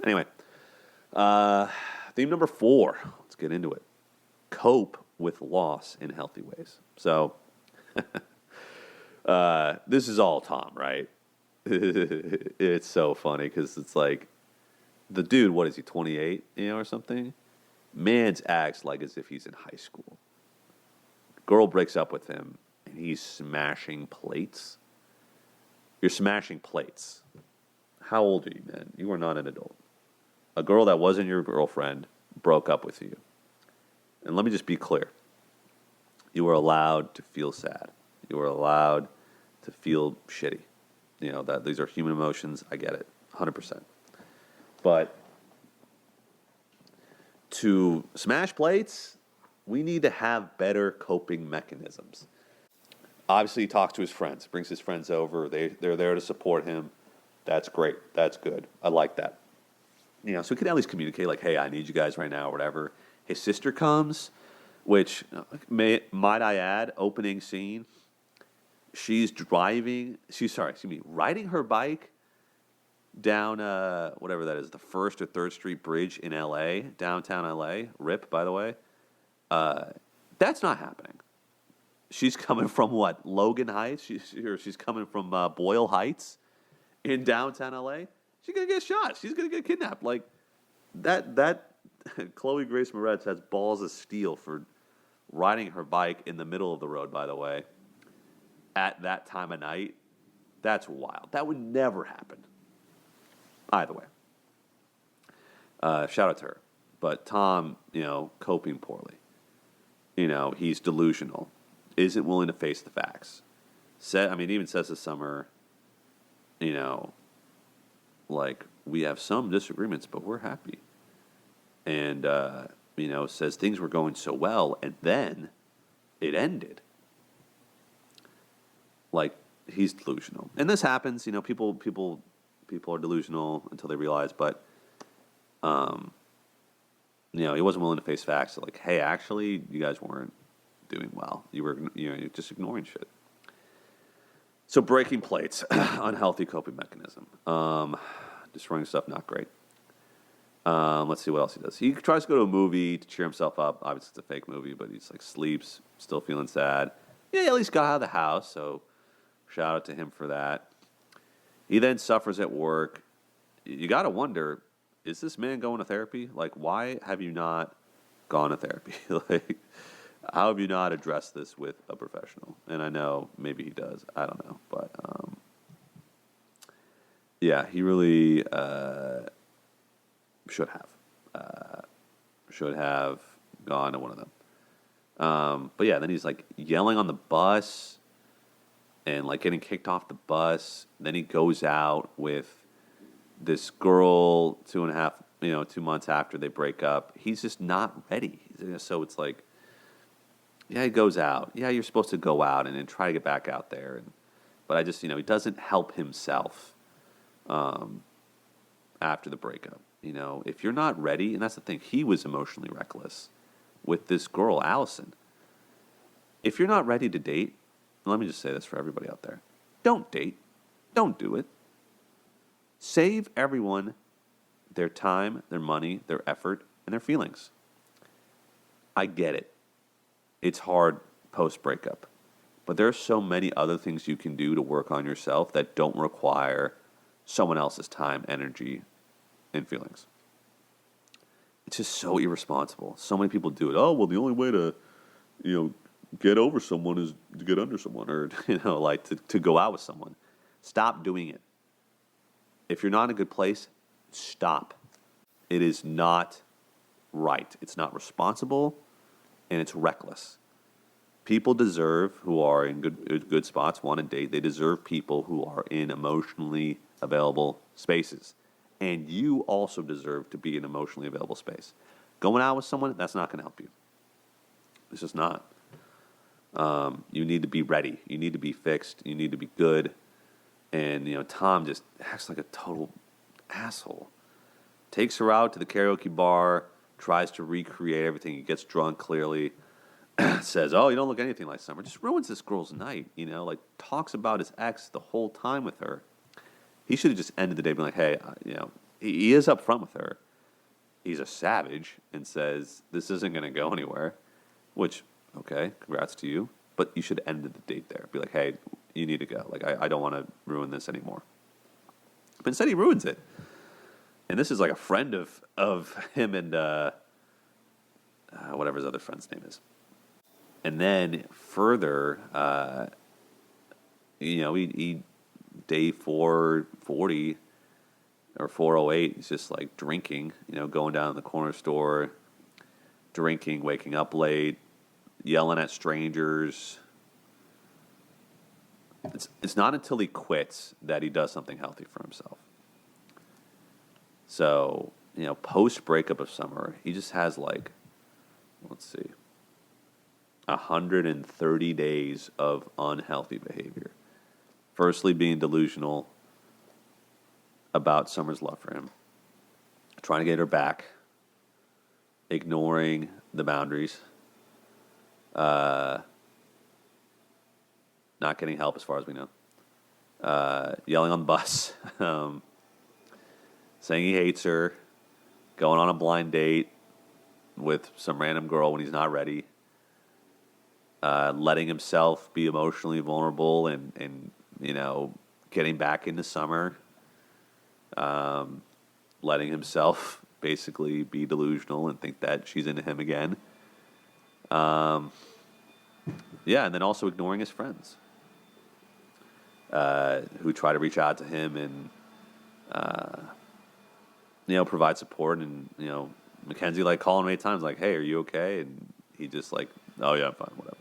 Anyway, theme number 4. Let's get into it. Cope with loss in healthy ways. So, this is all Tom, right? It's so funny because it's like, the dude, what is he, 28, or something? Man's acts like as if he's in high school. Girl breaks up with him, and he's smashing plates. You're smashing plates. How old are you, man? You are not an adult. A girl that wasn't your girlfriend broke up with you. And let me just be clear. You are allowed to feel sad. You are allowed to feel shitty. That these are human emotions. I get it, 100%. But to smash plates, we need to have better coping mechanisms. Obviously, he talks to his friends, brings his friends over. They're there to support him. That's great. That's good. I like that. So he can at least communicate, like, hey, I need you guys right now, or whatever. His sister comes, which, might I add, opening scene, she's riding her bike down, whatever that is, the 1st or 3rd Street Bridge in L.A., downtown L.A., RIP, by the way. That's not happening. She's coming from what, Logan Heights? She's coming from Boyle Heights in downtown L.A.? She's going to get shot. She's going to get kidnapped. Like, that Chloe Grace Moretz has balls of steel for riding her bike in the middle of the road, by the way, at that time of night. That's wild. That would never happen. Either way. Shout out to her. But Tom, coping poorly. He's delusional. Isn't willing to face the facts. Even says this summer, like, we have some disagreements, but we're happy. And, says things were going so well, and then it ended. Like, he's delusional. And this happens, people are delusional until they realize, but, he wasn't willing to face facts. So, like, hey, actually, you guys weren't doing well. You're just ignoring shit. So breaking plates, unhealthy coping mechanism. Destroying stuff, not great. Let's see what else he does. He tries to go to a movie to cheer himself up. Obviously, it's a fake movie, but he's like sleeps, still feeling sad. Yeah, he at least got out of the house, so shout out to him for that. He then suffers at work. You got to wonder, is this man going to therapy? Like, why have you not gone to therapy? Like, how have you not addressed this with a professional? And I know maybe he does. I don't know. But, yeah, he really should have gone to one of them. But, yeah, then he's, like, yelling on the bus and, like, getting kicked off the bus. Then he goes out with this girl 2 months after they break up. He's just not ready. So it's like, yeah, he goes out. Yeah, you're supposed to go out and then try to get back out there. But I just, he doesn't help himself after the breakup. If you're not ready, and that's the thing, he was emotionally reckless with this girl, Allison. If you're not ready to date, let me just say this for everybody out there. Don't date. Don't do it. Save everyone their time, their money, their effort, and their feelings. I get it. It's hard post-breakup. But there are so many other things you can do to work on yourself that don't require someone else's time, energy, and feelings. It's just so irresponsible. So many people do it. Oh, well, the only way to, get over someone is to get under someone, or, like to go out with someone. Stop doing it. If you're not in a good place, stop. It is not right. It's not responsible, and it's reckless. People deserve, who are in good spots, want to date, they deserve people who are in emotionally available spaces. And you also deserve to be in an emotionally available space. Going out with someone, that's not going to help you. It's just not. You need to be ready. You need to be fixed. You need to be good. And, Tom just acts like a total asshole. Takes her out to the karaoke bar, tries to recreate everything. He gets drunk, clearly. Says, oh, you don't look anything like Summer. Just ruins this girl's night, talks about his ex the whole time with her. He should have just ended the day being like, hey, he is upfront with her. He's a savage and says, this isn't going to go anywhere, which, okay, congrats to you. But you should end the date there. Be like, hey, you need to go. Like, I don't want to ruin this anymore. But instead he ruins it. And this is like a friend of him and whatever his other friend's name is. And then further, he day 440 or 408, he's just like drinking, going down to the corner store, drinking, waking up late, yelling at strangers. It's not until he quits that he does something healthy for himself. So, post breakup of Summer, he just has 130 days of unhealthy behavior. Firstly, being delusional about Summer's love for him, trying to get her back, ignoring the boundaries, not getting help as far as we know, yelling on the bus, saying he hates her, going on a blind date with some random girl when he's not ready, letting himself be emotionally vulnerable and getting back into Summer, letting himself basically be delusional and think that she's into him again. And then also ignoring his friends who try to reach out to him and provide support. And Mackenzie calling him 8 times, like, hey, are you okay? And he just oh yeah, I'm fine, whatever.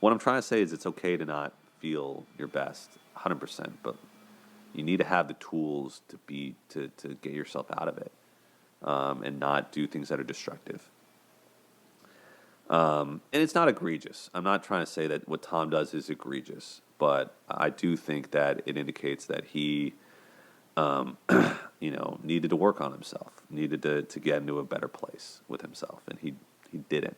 What I'm trying to say is it's okay to not feel your best 100%, but you need to have the tools to get yourself out of it, and not do things that are destructive. And it's not egregious. I'm not trying to say that what Tom does is egregious, but I do think that it indicates that he, needed to work on himself, needed to get into a better place with himself, and he didn't.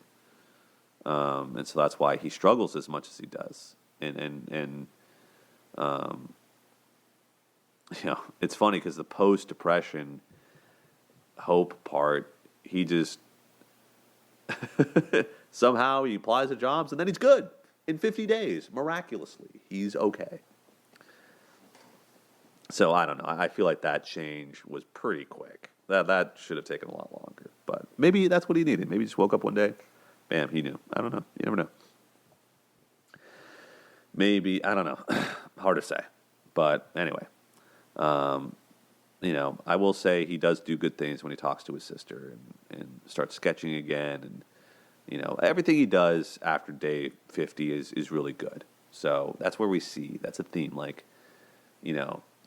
And so that's why he struggles as much as he does. And it's funny because the post-depression hope part, he just somehow he applies to jobs and then he's good in 50 days. Miraculously, he's okay. So I don't know. I feel like that change was pretty quick. That should have taken a lot longer. But maybe that's what he needed. Maybe he just woke up one day, bam, he knew. I don't know. You never know. Maybe, I don't know. Hard to say. But anyway, I will say he does do good things when he talks to his sister and starts sketching again. And, everything he does after day 50 is really good. So that's where we see, that's a theme,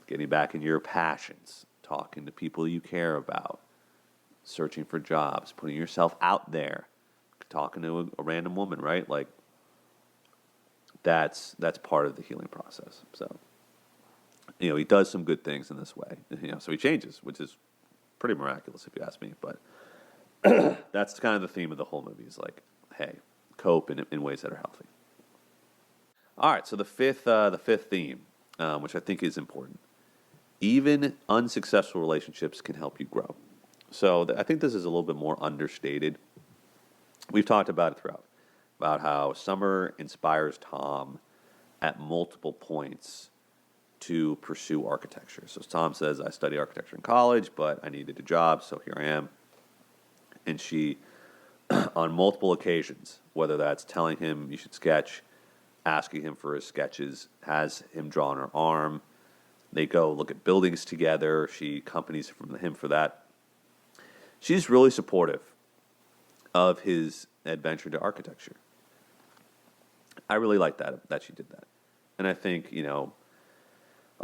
getting back in your passions, talking to people you care about, searching for jobs, putting yourself out there, talking to a random woman, right? That's part of the healing process. So, he does some good things in this way. So he changes, which is pretty miraculous if you ask me. But that's kind of the theme of the whole movie is hey, cope in ways that are healthy. All right, so the fifth theme, which I think is important. Even unsuccessful relationships can help you grow. So I think this is a little bit more understated. We've talked about it throughout, about how Summer inspires Tom at multiple points to pursue architecture. So Tom says, I studied architecture in college, but I needed a job, so here I am. And she, on multiple occasions, whether that's telling him you should sketch, asking him for his sketches, has him draw on her arm. They go look at buildings together. She accompanies him for that. She's really supportive of his adventure to architecture. I really like that she did that. And I think, a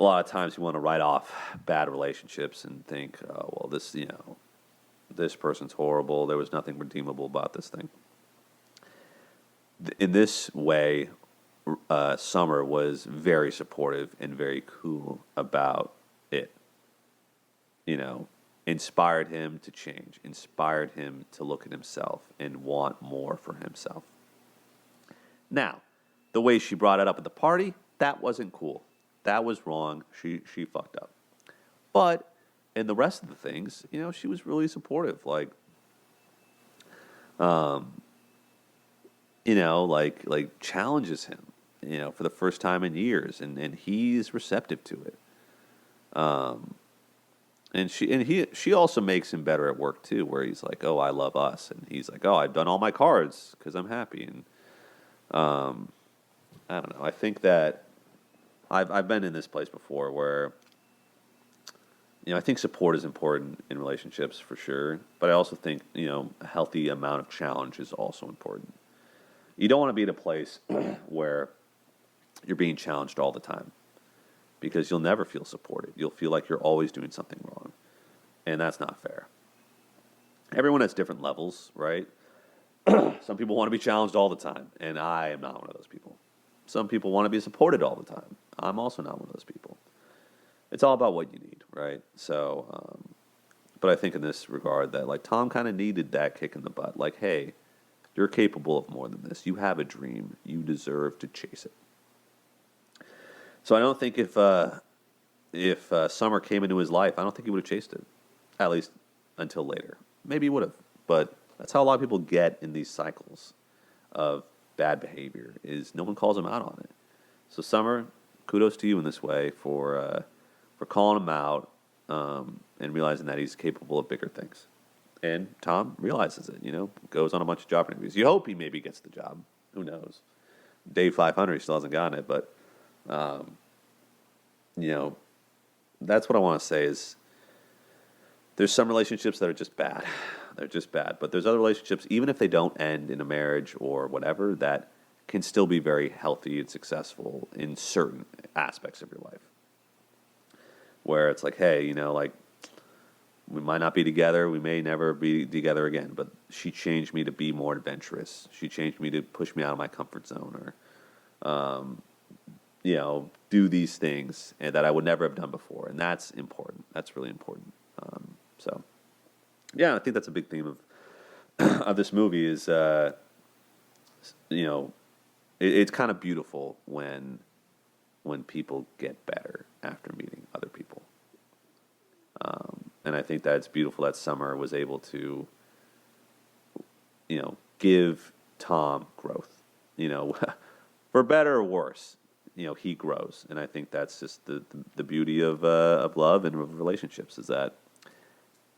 lot of times you want to write off bad relationships and think, oh, well, this person's horrible. There was nothing redeemable about this thing. In this way, Summer was very supportive and very cool about it. Inspired him to change, inspired him to look at himself and want more for himself. Now, the way she brought it up at the party, that wasn't cool. That was wrong. She fucked up. But And the rest of the things, she was really supportive. Like, um, like challenges him, for the first time in years, and he's receptive to it. Um, and she also makes him better at work too, where he's like, "Oh, I love us," and he's like, "Oh, I've done all my cards because I'm happy." And um, I don't know. I think that I've been in this place before where I think support is important in relationships for sure, but I also think a healthy amount of challenge is also important. You don't want to be in a place where you're being challenged all the time because you'll never feel supported. You'll feel like you're always doing something wrong, and that's not fair. Everyone has different levels, right? Some people want to be challenged all the time, and I am not one of those people. Some people want to be supported all the time. I'm also not one of those people. It's all about what you need, right? So, but I think in this regard that like Tom kind of needed that kick in the butt. Like, hey, you're capable of more than this. You have a dream. You deserve to chase it. So I don't think if Summer came into his life, I don't think he would have chased it, at least until later. Maybe he would have, but that's how a lot of people get in these cycles of bad behavior. Is no one calls him out on it. So Summer, kudos to you in this way for calling him out and realizing that he's capable of bigger things. And Tom realizes it. Goes on a bunch of job interviews. You hope he maybe gets the job. Who knows? Day 500, he still hasn't gotten it, but. That's what I want to say is there's some relationships that are just bad. They're just bad. But there's other relationships, even if they don't end in a marriage or whatever, that can still be very healthy and successful in certain aspects of your life. Where it's like, hey, like we might not be together. We may never be together again. But she changed me to be more adventurous. She changed me to push me out of my comfort zone or, do these things and that I would never have done before. And that's important. That's really important. So, yeah, I think that's a big theme of this movie is, it's kind of beautiful when people get better after meeting other people. And I think that it's beautiful that Summer was able to, give Tom growth, for better or worse. He grows, and I think that's just the beauty of love and of relationships is that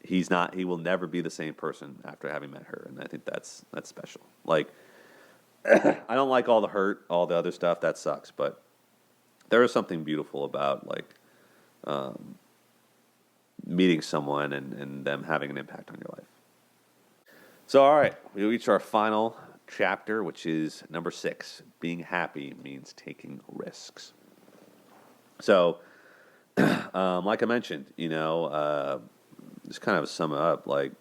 he will never be the same person after having met her, and I think that's special. Like, I don't like all the hurt, all the other stuff that sucks, but there is something beautiful about like meeting someone and them having an impact on your life. So, all right, we reach our final chapter, which is number 6. Being happy means taking risks. So, like I mentioned, just kind of sum it up. Like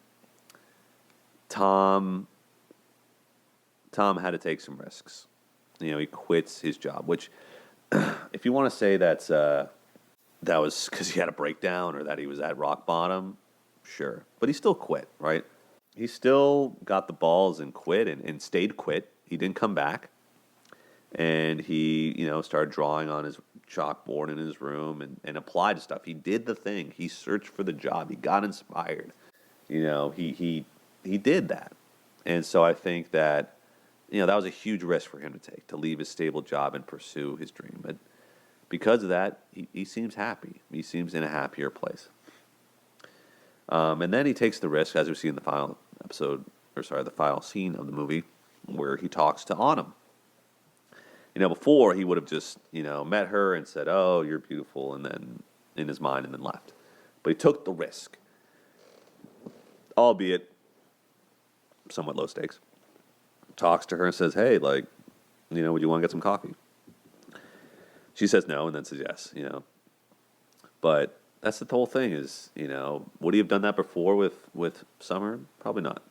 Tom had to take some risks. He quits his job, which, if you want to say that was because he had a breakdown or that he was at rock bottom, sure, but he still quit, right? He still got the balls and quit and stayed quit. He didn't come back. And he, started drawing on his chalkboard in his room and applied stuff. He did the thing. He searched for the job. He got inspired. He did that. And so I think that, that was a huge risk for him to take, to leave his stable job and pursue his dream. But because of that, he seems happy. He seems in a happier place. And then he takes the risk, as we see in the final the final scene of the movie, where he talks to Autumn. Before he would have just, met her and said, "Oh, you're beautiful," and then in his mind, and then left. But he took the risk, albeit somewhat low stakes. Talks to her and says, "Hey, like, would you want to get some coffee?" She says no, and then says yes. But that's the whole thing is, would he have done that before with Summer? Probably not.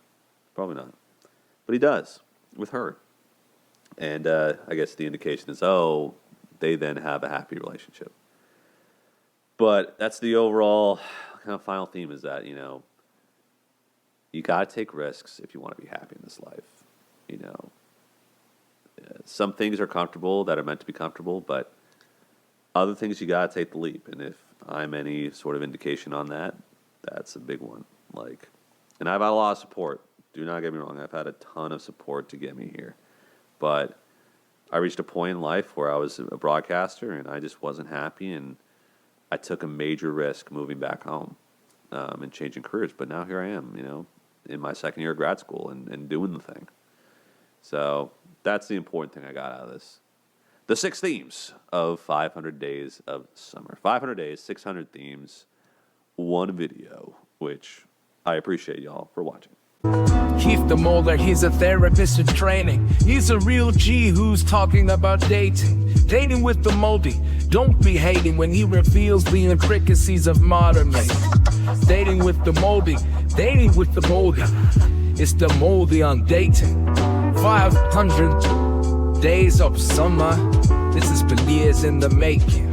But he does with her. And I guess the indication is, they then have a happy relationship. But that's the overall kind of final theme is that, you got to take risks if you want to be happy in this life. Some things are comfortable that are meant to be comfortable, but other things you got to take the leap. And if I'm any sort of indication on that, That's a big one. Like, and I've had a lot of support. Do not get me wrong. I've had a ton of support to get me here. But I reached a point in life where I was a broadcaster and I just wasn't happy, and I took a major risk moving back home and changing careers. But now here I am, in my second year of grad school and doing the thing. So that's the important thing I got out of this. The 6 themes of 500 Days of Summer. 500 days, 600 themes, 1 video, which I appreciate y'all for watching. Keith Demoldey, he's a therapist in training. He's a real G who's talking about dating. Dating with Demoldey. Don't be hating when he reveals the intricacies of modern life. Dating with Demoldey. Dating with Demoldey. It's Demoldey on dating. 500 days of summer. This has been years in the making.